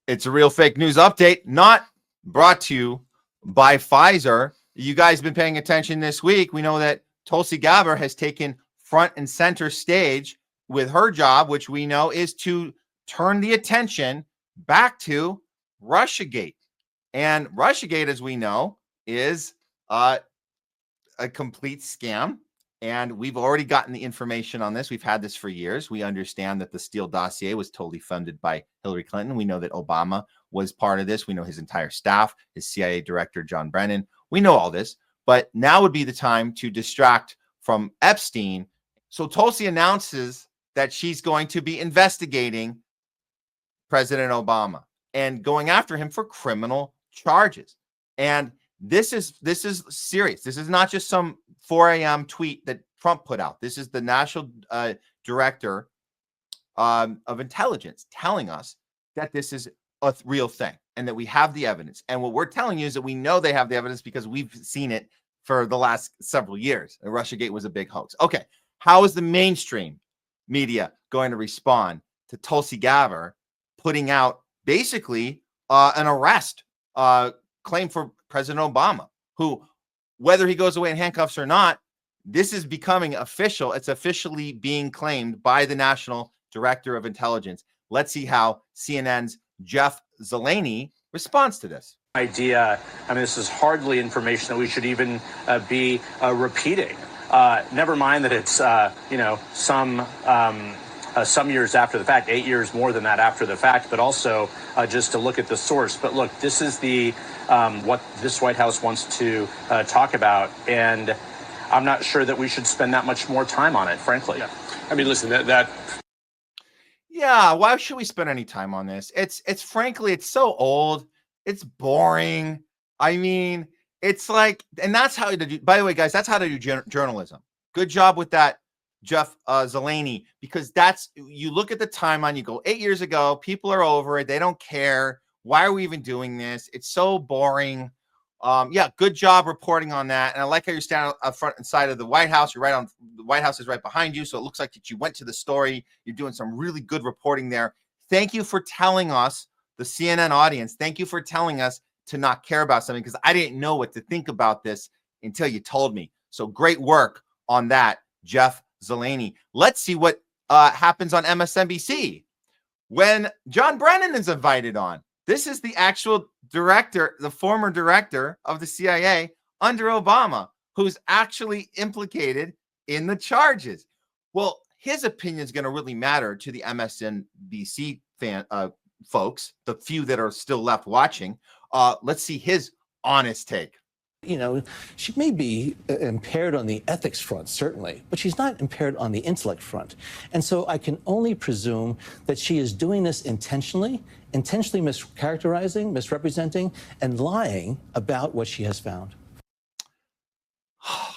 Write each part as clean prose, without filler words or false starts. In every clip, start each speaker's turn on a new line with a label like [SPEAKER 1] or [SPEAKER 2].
[SPEAKER 1] It's a real fake news update, not brought to you by Pfizer. You guys have been paying attention this week. We know that Tulsi Gabbard has taken front and center stage with her job, which we know is to turn the attention back to Russiagate. And Russiagate, as we know, is a complete scam. And we've already gotten the information on this. We've had this for years. We understand that the Steele dossier was totally funded by Hillary Clinton. We know that Obama was part of this. We know his entire staff, his CIA director, John Brennan. We know all this. But now would be the time to distract from Epstein. So Tulsi announces that she's going to be investigating President Obama and going after him for criminal charges. And this is serious. This is not just some 4 a.m. tweet that Trump put out. This is the National Director of Intelligence telling us that this is a real thing and that we have the evidence. And what we're telling you is that we know they have the evidence because we've seen it for the last several years. And Russiagate was a big hoax. Okay, how is the mainstream media going to respond to Tulsi Gabbard putting out basically an arrest claim for President Obama, who, whether he goes away in handcuffs or not, this is becoming official. It's officially being claimed by the National Director of Intelligence. Let's see how CNN's Jeff Zeleny responds to this.
[SPEAKER 2] I mean, this is hardly information that we should even be repeating. Never mind that it's, some years after the fact, 8 years more than that after the fact, but also just to look at the source. But look, this is the what this White House wants to talk about, and I'm not sure that we should spend that much more time on it, frankly.
[SPEAKER 3] Yeah. I mean, listen,
[SPEAKER 1] Yeah, why should we spend any time on this? It's frankly, it's so old. It's boring. I mean, it's like, and that's how to do, by the way, guys, that's how to do journalism. Good job with that, Jeff Zeleny, because that's, you look at the timeline, you go 8 years ago, people are over it. They don't care. Why are we even doing this? It's so boring. Yeah, good job reporting on that. And I like how you're standing up front and side of the White House. You're right on, the White House is right behind you. So it looks like that you went to the story. You're doing some really good reporting there. Thank you for telling us, the CNN audience, thank you for telling us to not care about something, because I didn't know what to think about this until you told me. So great work on that, Jeff Zeleny. Let's see what happens on MSNBC when John Brennan is invited on. This is the actual director, the former director of the CIA under Obama, who's actually implicated in the charges. Well, his opinion is going to really matter to the MSNBC folks, the few that are still left watching. Let's see his honest take.
[SPEAKER 4] You know, she may be impaired on the ethics front, certainly, but she's not impaired on the intellect front. And so I can only presume that she is doing this intentionally mischaracterizing, misrepresenting, and lying about what she has found.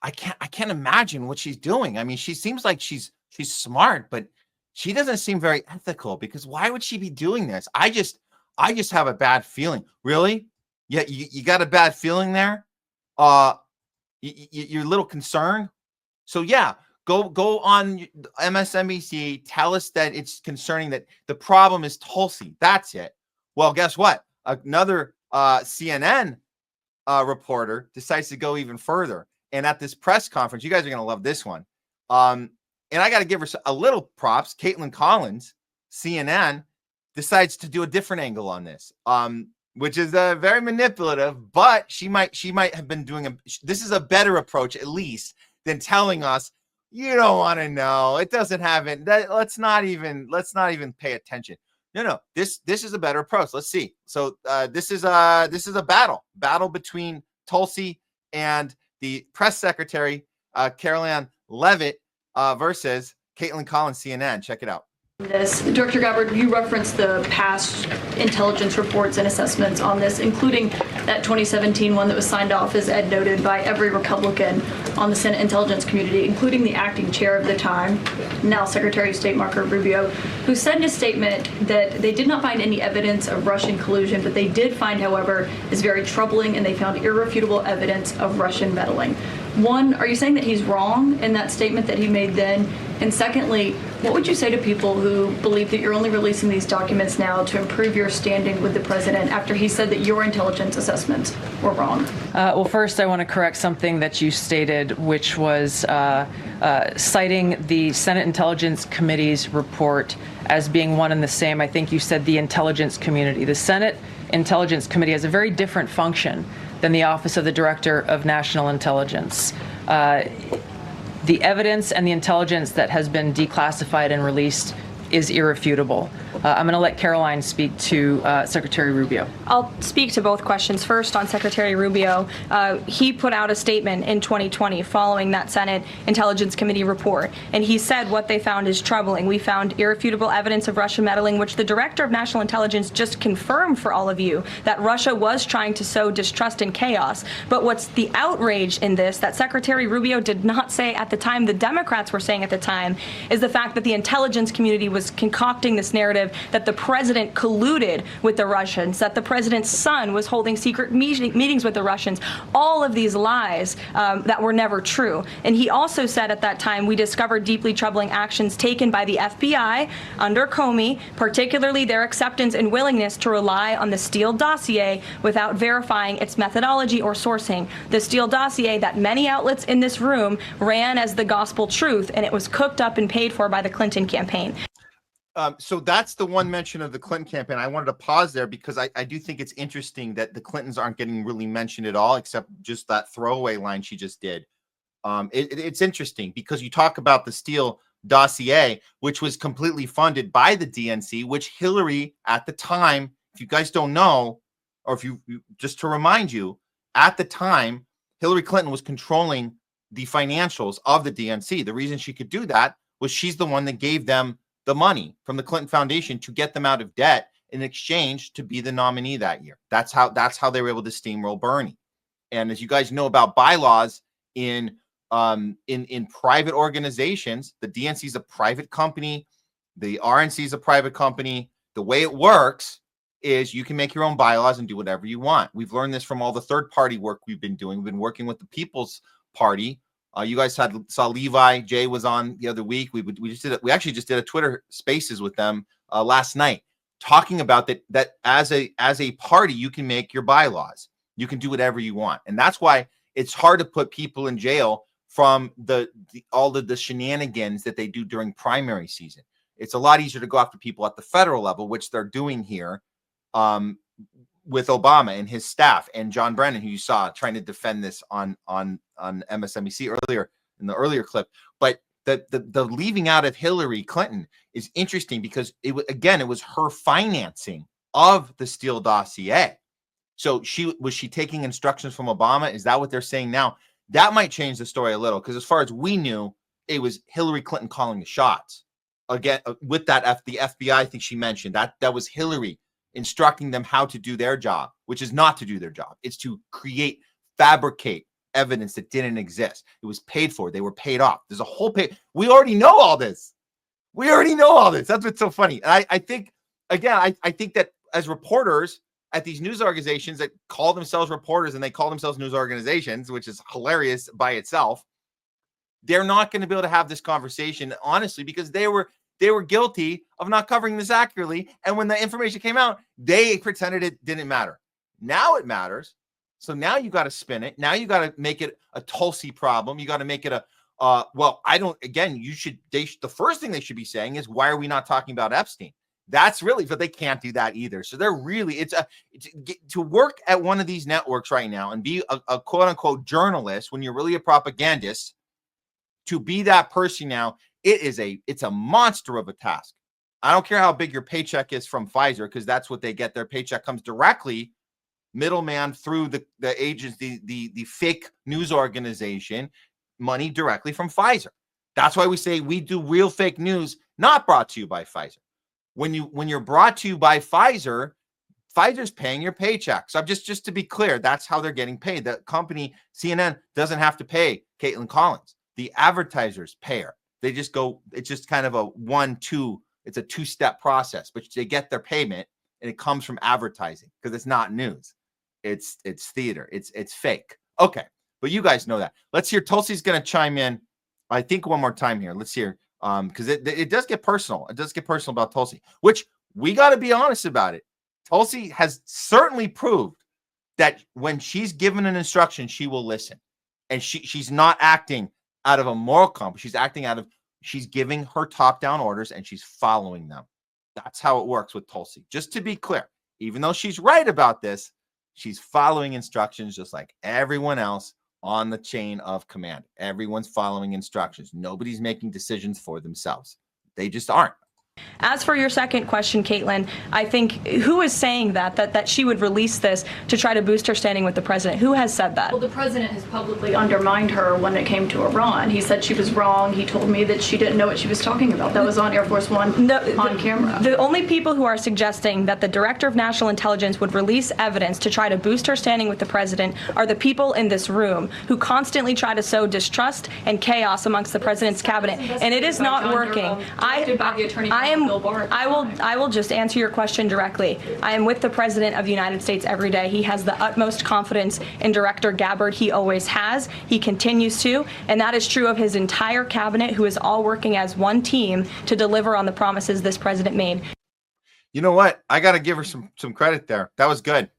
[SPEAKER 1] I can't imagine what she's doing. I mean, she seems like she's smart, but she doesn't seem very ethical, because why would she be doing this? I just have a bad feeling. Really? Yeah, you got a bad feeling there? You're a little concerned. So yeah, go on MSNBC. Tell us that it's concerning, that the problem is Tulsi. That's it. Well, guess what? Another CNN reporter decides to go even further. And at this press conference, you guys are going to love this one. And I got to give her a little props. Caitlin Collins, CNN, decides to do a different angle on this. Which is very manipulative, but she might have been doing this is a better approach, at least, than telling us, you don't want to know, it doesn't have it. Let's not even pay attention. No, this is a better approach. Let's see. So this is a battle between Tulsi and the press secretary, Caroline Leavitt, versus Caitlin Collins, CNN. Check it out.
[SPEAKER 5] This, Director Gabbard, you referenced the past intelligence reports and assessments on this, including
[SPEAKER 3] that 2017 one that was signed off, as Ed noted, by every Republican on the Senate Intelligence Community, including the acting chair of the time, now Secretary of State Marco Rubio, who said in a statement that they did not find any evidence of Russian collusion, but they did find, however, is very troubling, and they found irrefutable evidence of Russian meddling. One, are you saying that he's wrong in that statement that he made then? And secondly, what would you say to people who believe that you're only releasing these documents now to improve your standing with the president after he said that your intelligence assessments were wrong?
[SPEAKER 5] Well, first, I want to correct something that you stated, which was citing the Senate Intelligence Committee's report as being one and the same. I think you said the intelligence community. The Senate Intelligence Committee has a very different function than the Office of the Director of National Intelligence. The evidence and the intelligence that has been declassified and released is irrefutable. I'm going to let Caroline speak to Secretary Rubio.
[SPEAKER 6] I'll speak to both questions. First, on Secretary Rubio, he put out a statement in 2020 following that Senate Intelligence Committee report, and he said what they found is troubling. We found irrefutable evidence of Russian meddling, which the Director of National Intelligence just confirmed for all of you, that Russia was trying to sow distrust and chaos. But what's the outrage in this that Secretary Rubio did not say at the time, the Democrats were saying at the time, is the fact that the intelligence community was concocting this narrative that the president colluded with the Russians, that the president's son was holding secret meetings with the Russians, all of these lies that were never true. And he also said at that time, we discovered deeply troubling actions taken by the FBI under Comey, particularly their acceptance and willingness to rely on the Steele dossier without verifying its methodology or sourcing. The Steele dossier that many outlets in this room ran as the gospel truth, and it was cooked up and paid for by the Clinton campaign.
[SPEAKER 1] So that's the one mention of the Clinton campaign. I wanted to pause there because I do think it's interesting that the Clintons aren't getting really mentioned at all, except just that throwaway line she just did. It's interesting because you talk about the Steele dossier, which was completely funded by the DNC, which Hillary at the time, if you guys don't know, or if you just to remind you, at the time, Hillary Clinton was controlling the financials of the DNC. The reason she could do that was she's the one that gave them the money from the Clinton Foundation to get them out of debt in exchange to be the nominee that year. That's how they were able to steamroll Bernie. And as you guys know about bylaws in private organizations, the DNC is a private company, the RNC is a private company. The way it works is you can make your own bylaws and do whatever you want. We've learned this from all the third-party work we've been doing. We've been working with the People's Party. You guys saw Levi. Jay was on the other week. We actually just did a Twitter Spaces with them last night, talking about that as a party you can make your bylaws. You can do whatever you want, and that's why it's hard to put people in jail from all the shenanigans that they do during primary season. It's a lot easier to go after people at the federal level, which they're doing here with Obama and his staff and John Brennan, who you saw trying to defend this on MSNBC earlier in the earlier clip. But the leaving out of Hillary Clinton is interesting because it was her financing of the Steele dossier. So was she taking instructions from Obama? Is that what they're saying now? That might change the story a little, because as far as we knew, it was Hillary Clinton calling the shots. Again, with that the FBI, I think she mentioned that was Hillary instructing them how to do their job, which is not to do their job. It's to fabricate evidence that didn't exist. It was paid for. They were paid off. There's a whole we already know all this. That's what's so funny. And I think, again, I think that as reporters at these news organizations that call themselves reporters and they call themselves news organizations, which is hilarious by itself, they're not going to be able to have this conversation, honestly, because they were guilty of not covering this accurately. And when the information came out, they pretended it didn't matter. Now it matters. So now you got to spin it. Now you got to make it a Tulsi problem. You got to make it the first thing they should be saying is, why are we not talking about Epstein? That's really, but they can't do that either. So they're really, to work at one of these networks right now and be a quote unquote journalist when you're really a propagandist, to be that person now, it's a monster of a task. I don't care how big your paycheck is from Pfizer, because that's what they get. Their paycheck comes directly, middleman through the agency, the fake news organization, money directly from Pfizer. That's why we say we do real fake news, not brought to you by Pfizer. When you're brought to you by Pfizer, Pfizer's paying your paycheck. So I'm just to be clear, that's how they're getting paid. The company, CNN, doesn't have to pay Caitlin Collins. The advertisers pay her. They just go, it's just kind of a 1-2, it's a 2-step process, but they get their payment and it comes from advertising because it's not news. It's theater. It's fake. Okay. But you guys know that. Let's hear. Tulsi's going to chime in, I think, one more time here. Let's hear. Because it does get personal. It does get personal about Tulsi, which we got to be honest about it. Tulsi has certainly proved that when she's given an instruction, she will listen. And she's not acting out of a moral compass. She's acting out of, she's giving her top-down orders and she's following them. That's how it works with Tulsi. Just to be clear, even though she's right about this, she's following instructions just like everyone else on the chain of command. Everyone's following instructions. Nobody's making decisions for themselves. They just aren't.
[SPEAKER 6] As for your second question, Caitlin, I think who is saying that she would release this to try to boost her standing with the president? Who has said that?
[SPEAKER 3] Well, the president has publicly undermined her when it came to Iran. He said she was wrong. He told me that she didn't know what she was talking about. That was on Air Force One on camera.
[SPEAKER 6] The only people who are suggesting that the director of national intelligence would release evidence to try to boost her standing with the president are the people in this room who constantly try to sow distrust and chaos amongst the president's cabinet, and it is not working. I will just answer your question directly. I am with the President of the United States every day. He has the utmost confidence in Director Gabbard. He always has. He continues to. And that is true of his entire cabinet, who is all working as one team to deliver on the promises this president made.
[SPEAKER 1] You know what? I got to give her some credit there. That was good.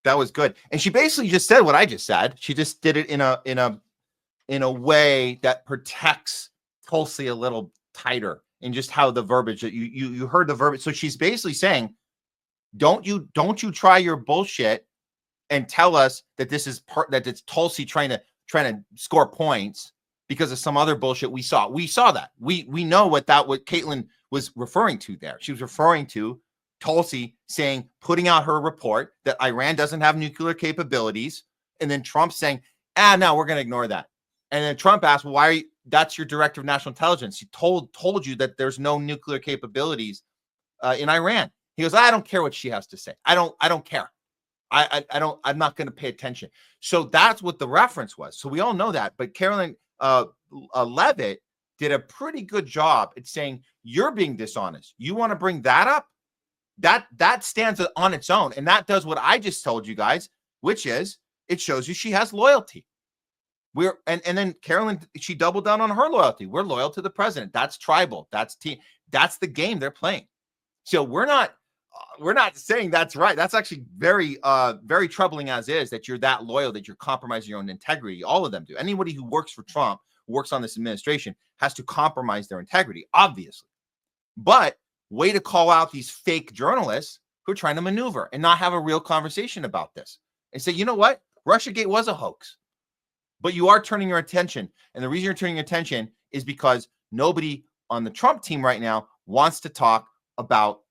[SPEAKER 1] That was good. And she basically just said what I just said. She just did it in a way that protects Tulsi a little tighter. And just how the verbiage that you heard the verbiage. So she's basically saying, don't you try your bullshit and tell us that this is that it's Tulsi trying to score points because of some other bullshit we saw. We saw that. We know what Caitlin was referring to there. She was referring to Tulsi saying, putting out her report that Iran doesn't have nuclear capabilities, and then Trump saying, no, we're going to ignore that. And then Trump asked, well, why are you? That's your director of national intelligence. He told you that there's no nuclear capabilities in Iran. He goes, I don't care what she has to say. I don't care. I'm not going to pay attention. So that's what the reference was. So we all know that. But Carolyn Levitt did a pretty good job at saying, you're being dishonest. You want to bring that up? That stands on its own. And that does what I just told you guys, which is it shows you she has loyalty. And then Carolyn, she doubled down on her loyalty. We're loyal to the president. That's tribal. That's team. That's the game they're playing. So we're not saying that's right. That's actually very troubling as is that you're that loyal, that you're compromising your own integrity. All of them do. Anybody who works for Trump, who works on this administration, has to compromise their integrity, obviously. But way to call out these fake journalists who are trying to maneuver and not have a real conversation about this and say, you know what? Russiagate was a hoax. But you are turning your attention. And the reason you're turning your attention is because nobody on the Trump team right now wants to talk about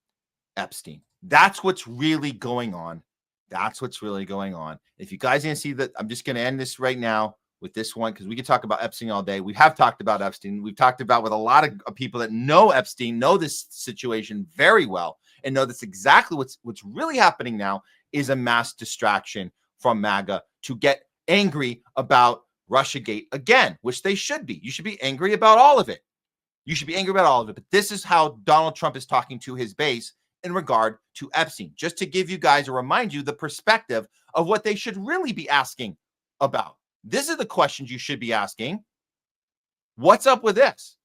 [SPEAKER 1] Epstein. That's what's really going on. That's what's really going on. If you guys didn't see that, I'm just going to end this right now with this one because we could talk about Epstein all day. We have talked about Epstein. We've talked about with a lot of people that know Epstein, know this situation very well, and know that's exactly what's really happening now is a mass distraction from MAGA to get angry about Russiagate again, which they should be. You should be angry about all of it. You should be angry about all of it. But this is how Donald Trump is talking to his base in regard to Epstein, just to give you guys or remind you the perspective of what they should really be asking about. This is the questions you should be asking. What's up with this?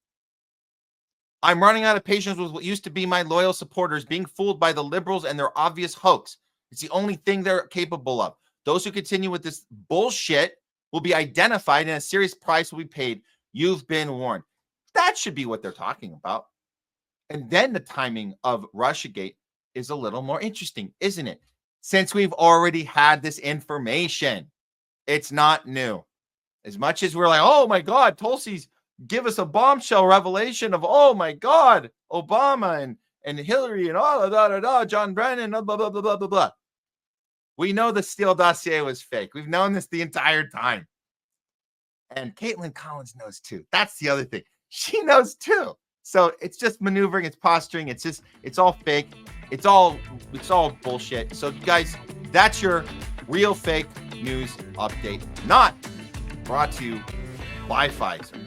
[SPEAKER 1] I'm running out of patience with what used to be my loyal supporters being fooled by the liberals and their obvious hoax. It's the only thing they're capable of. Those who continue with this bullshit will be identified and a serious price will be paid. You've been warned. That should be what they're talking about. And then the timing of Russiagate is a little more interesting, isn't it? Since we've already had this information, it's not new. As much as we're like, oh my God, Tulsi's give us a bombshell revelation of, oh my God, Obama and Hillary and all John Brennan, blah, blah, blah, blah, blah, blah. We know the Steele dossier was fake. We've known this the entire time. And Caitlin Collins knows too. That's the other thing. She knows too. So it's just maneuvering, it's posturing, it's all fake, it's all bullshit. So guys, that's your real fake news update, not brought to you by Pfizer.